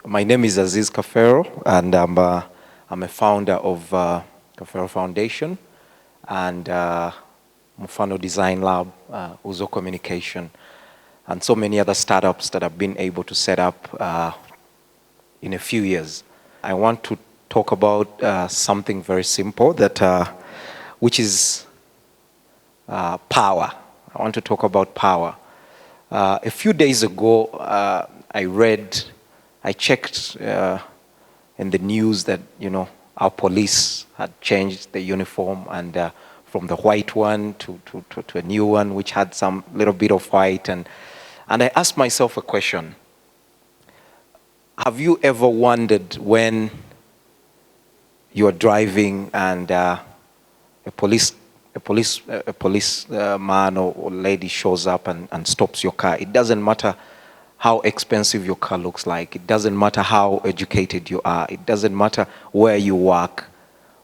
My name is Aziz Kafeero, and I'm a founder of Kafeero Foundation and Mufano Design Lab, Uzo Communication, and so many other startups that I've been able to set up in a few years. I want to talk about something very simple that, which is power. I want to talk about power. A few days ago, I checked in the news that, our police had changed the uniform and from the white one to a new one, which had some little bit of white. And I asked myself a question. Have you ever wondered when you are driving and a policeman or lady shows up and stops your car? It doesn't matter how expensive your car looks like. It doesn't matter how educated you are. It doesn't matter where you work.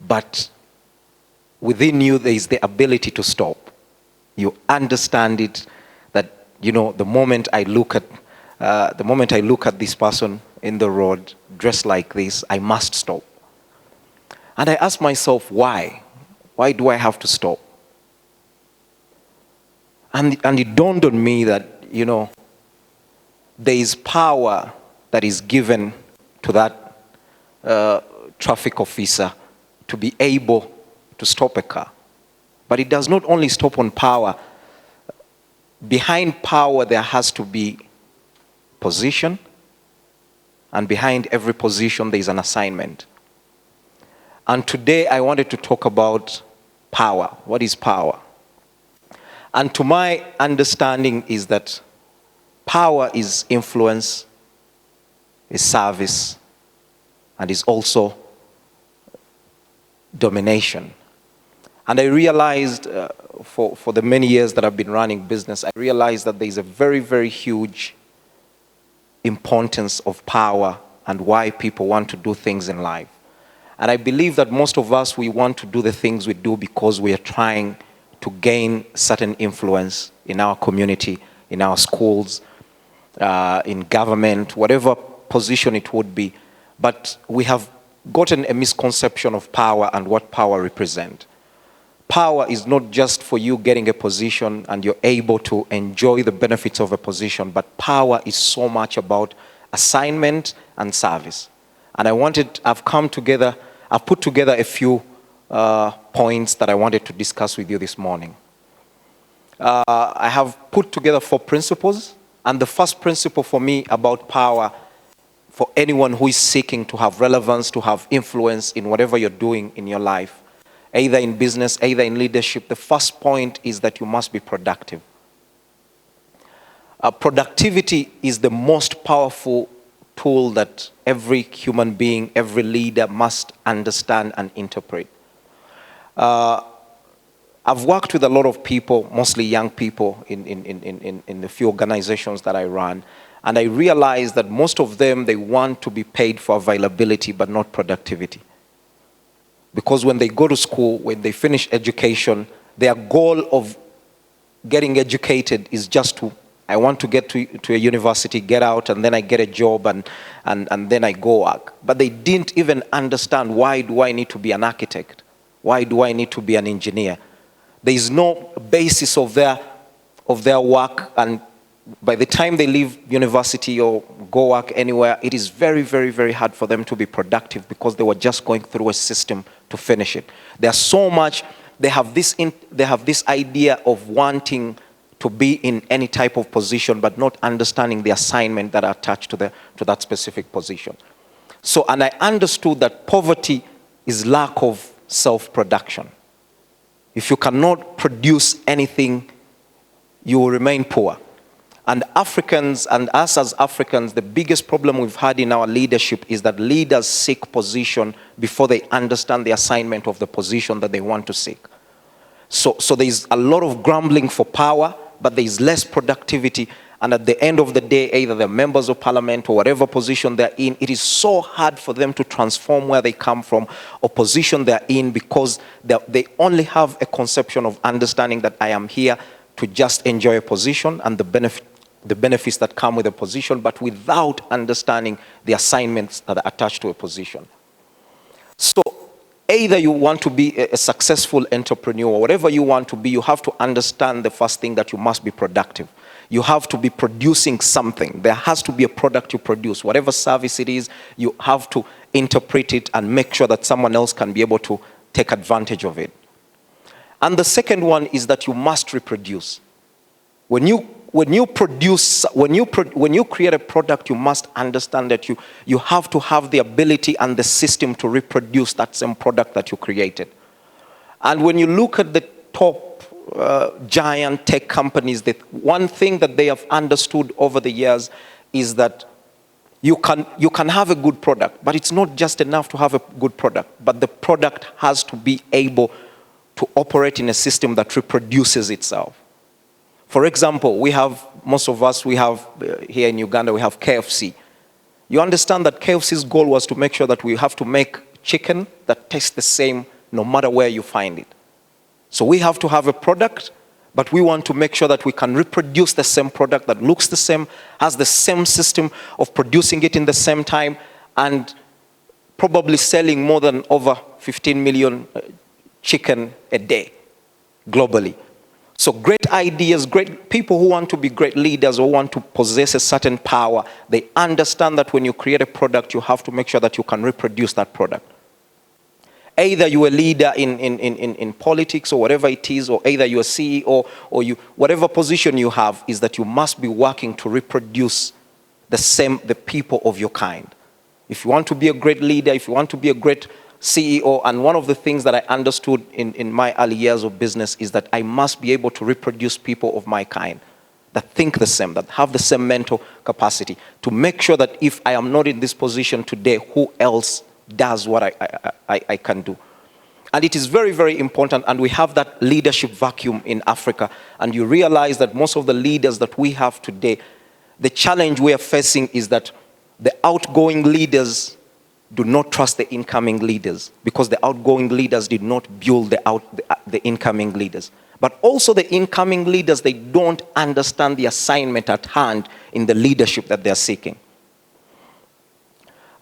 But within you, there is the ability to stop. You understand it that, the moment I look at this person in the road dressed like this, I must stop. And I ask myself, why? Why do I have to stop? And it dawned on me that, there is power that is given to that traffic officer to be able to stop a car. But it does not only stop on power. Behind power, there has to be position. And behind every position, there is an assignment. And today, I wanted to talk about power. What is power? And to my understanding is that power is influence, is service, and is also domination. And I realized for the many years that I've been running business, I realized that there is a very, very huge importance of power and why people want to do things in life. And I believe that most of us, we want to do the things we do because we are trying to gain certain influence in our community, in our schools, in government, whatever position it would be. But we have gotten a misconception of power and what power represents. Power is not just for you getting a position and you're able to enjoy the benefits of a position, but power is so much about assignment and service. And I've put together a few points that I wanted to discuss with you this morning. I have put together 4 principles. And the first principle for me about power, for anyone who is seeking to have relevance, to have influence in whatever you're doing in your life, either in business, either in leadership, the first point is that you must be productive. Productivity is the most powerful tool that every human being, every leader must understand and interpret. I've worked with a lot of people, mostly young people, in the few organizations that I run, and I realized that most of them, they want to be paid for availability, but not productivity. Because when they go to school, when they finish education, their goal of getting educated is just I want to get to a university, get out, and then I get a job, and then I go work. But they didn't even understand, why do I need to be an architect? Why do I need to be an engineer? There is no basis of their work, and by the time they leave university or go work anywhere, it is very, very, very hard for them to be productive because they were just going through a system to finish it. There's so much. They have this idea of wanting to be in any type of position, but not understanding the assignment that are attached to that specific position. So, and I understood that poverty is lack of self-production. If you cannot produce anything, you will remain poor. And Africans, and us as Africans, the biggest problem we've had in our leadership is that leaders seek position before they understand the assignment of the position that they want to seek. So there's a lot of grumbling for power, but there's less productivity. And at the end of the day, either they're members of parliament or whatever position they're in, it is so hard for them to transform where they come from or position they're in because they only have a conception of understanding that I am here to just enjoy a position and the benefit the benefits that come with a position, but without understanding the assignments that are attached to a position. So either you want to be a successful entrepreneur, or whatever you want to be, you have to understand the first thing, that you must be productive. You have to be producing something. There has to be a product you produce. Whatever service it is, you have to interpret it and make sure that someone else can be able to take advantage of it. And the second one is that you must reproduce. When you create a product, you must understand that you have to have the ability and the system to reproduce that same product that you created. And when you look at the top giant tech companies, that one thing that they have understood over the years is that you can have a good product, but it's not just enough to have a good product, but the product has to be able to operate in a system that reproduces itself. For example, most of us, here in Uganda, we have KFC. You understand that KFC's goal was to make sure that we have to make chicken that tastes the same no matter where you find it. So we have to have a product, but we want to make sure that we can reproduce the same product that looks the same, has the same system of producing it in the same time, and probably selling more than over 15 million chicken a day globally. So great ideas, great people who want to be great leaders or want to possess a certain power, they understand that when you create a product, you have to make sure that you can reproduce that product. Either you're a leader in politics or whatever it is, or either you're a CEO or whatever position you have, is that you must be working to reproduce the people of your kind. If you want to be a great leader, if you want to be a great CEO, and one of the things that I understood in my early years of business is that I must be able to reproduce people of my kind, that think the same, that have the same mental capacity, to make sure that if I am not in this position today, who else does what I can do. And it is very, very important, and we have that leadership vacuum in Africa, and you realize that most of the leaders that we have today, the challenge we are facing is that the outgoing leaders do not trust the incoming leaders, because the outgoing leaders did not build the incoming leaders. But also the incoming leaders, they don't understand the assignment at hand in the leadership that they're seeking.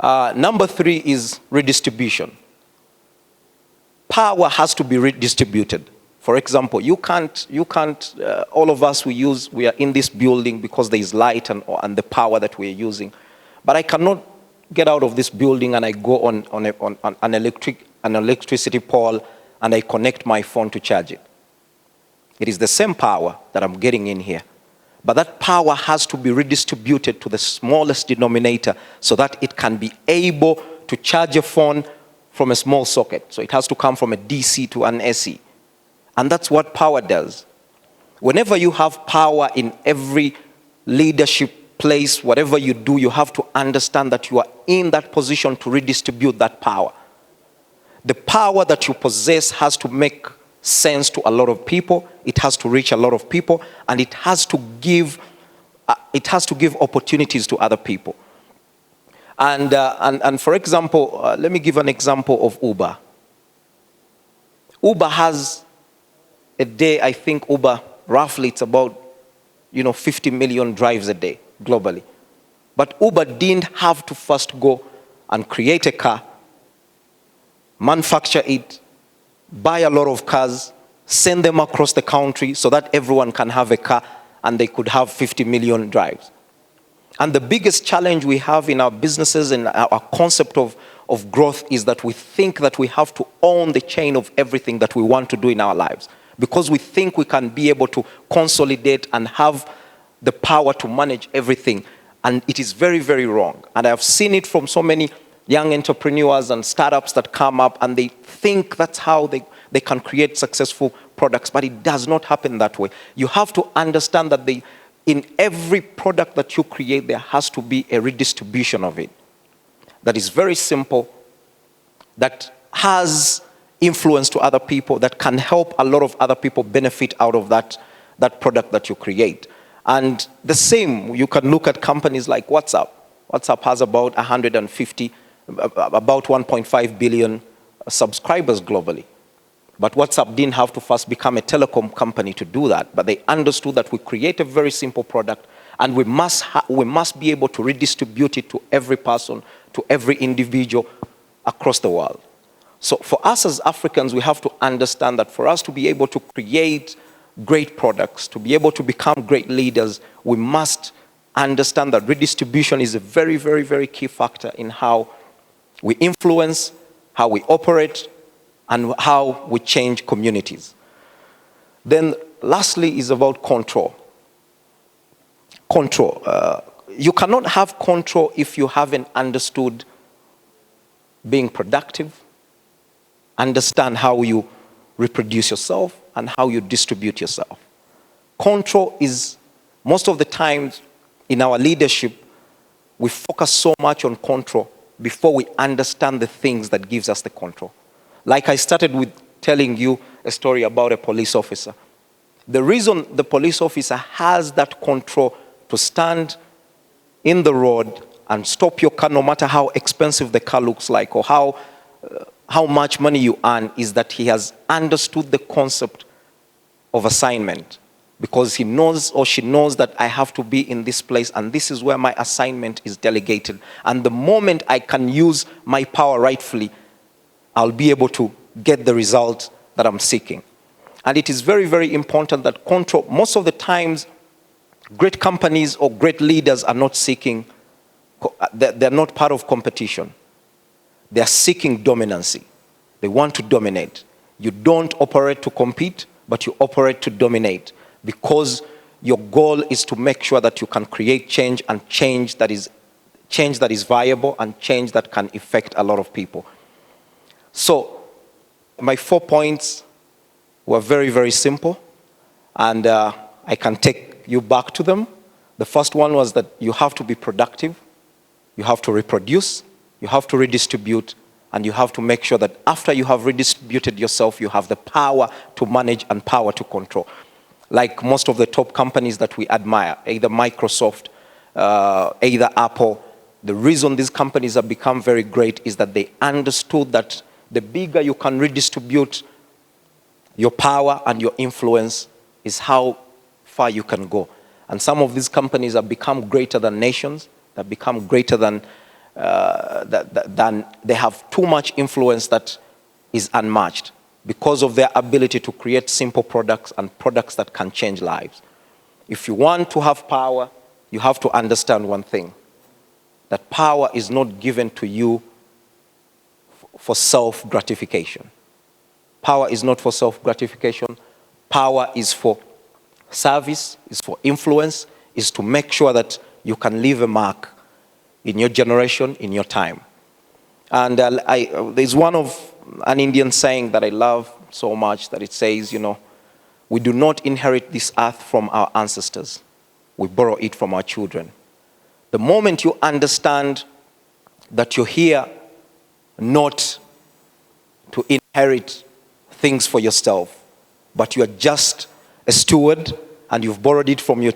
Number 3 is redistribution. Power has to be redistributed. For example, you can't, all of us, we are in this building because there is light and the power that we are using. But I cannot get out of this building and I go on an electricity pole and I connect my phone to charge it. It is the same power that I'm getting in here. But that power has to be redistributed to the smallest denominator so that it can be able to charge a phone from a small socket. So it has to come from a DC to an AC. And that's what power does. Whenever you have power in every leadership place, whatever you do, you have to understand that you are in that position to redistribute that power. The power that you possess has to make sense to a lot of people. It has to reach a lot of people, and it has to give opportunities to other people. And for example, let me give an example of Uber. Uber has a day, I think Uber, roughly it's about 50 million drives a day globally. But Uber didn't have to first go and create a car, manufacture it, buy a lot of cars, send them across the country so that everyone can have a car and they could have 50 million drives. And the biggest challenge we have in our businesses and our concept of growth is that we think that we have to own the chain of everything that we want to do in our lives, because we think we can be able to consolidate and have the power to manage everything. And it is very, very wrong. And I've seen it from so many young entrepreneurs and startups that come up, and they think that's how they can create successful products, but it does not happen that way. You have to understand that in every product that you create, there has to be a redistribution of it. That is very simple, that has influence to other people, that can help a lot of other people benefit out of that product that you create. And the same, you can look at companies like WhatsApp. WhatsApp has about 1.5 billion subscribers globally. But WhatsApp didn't have to first become a telecom company to do that. But they understood that we create a very simple product, And we must be able to redistribute it to every person, to every individual across the world. So for us as Africans, we have to understand that for us to be able to create great products, to be able to become great leaders, we must understand that redistribution is a very, very, very key factor in how we influence, how we operate, and how we change communities. Then lastly is about control. Control. You cannot have control if you haven't understood being productive, understand how you reproduce yourself, and how you distribute yourself. Control is, most of the times in our leadership, we focus so much on control before we understand the things that gives us the control. Like I started with telling you a story about a police officer. The reason the police officer has that control to stand in the road and stop your car no matter how expensive the car looks like or how much money you earn is that he has understood the concept of assignment, because he knows or she knows that I have to be in this place and this is where my assignment is delegated. And the moment I can use my power rightfully, I'll be able to get the result that I'm seeking. And it is very, very important that control, most of the times, great companies or great leaders are not seeking, they're not part of competition. They're seeking dominancy. They want to dominate. You don't operate to compete, but you operate to dominate, because your goal is to make sure that you can create change, and change that is viable, and change that can affect a lot of people. So my 4 points were very, very simple, and I can take you back to them. The first one was that you have to be productive, you have to reproduce, you have to redistribute, and you have to make sure that after you have redistributed yourself, you have the power to manage and power to control. Like most of the top companies that we admire, either Microsoft, either Apple, the reason these companies have become very great is that they understood that the bigger you can redistribute your power and your influence is how far you can go. And some of these companies have become greater than nations, they've become greater than they have too much influence that is unmatched because of their ability to create simple products and products that can change lives. If you want to have power, you have to understand one thing, that power is not given to you for self-gratification. Power is not for self-gratification. Power is for service, is for influence, is to make sure that you can leave a mark in your generation, in your time. And there's an Indian saying that I love so much, that it says, we do not inherit this earth from our ancestors. We borrow it from our children. The moment you understand that you're here not to inherit things for yourself, but you are just a steward and you've borrowed it from your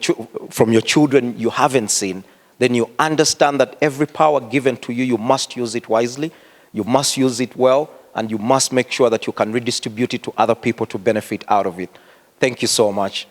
children you haven't seen, then you understand that every power given to you, you must use it wisely, you must use it well, and you must make sure that you can redistribute it to other people to benefit out of it. Thank you so much.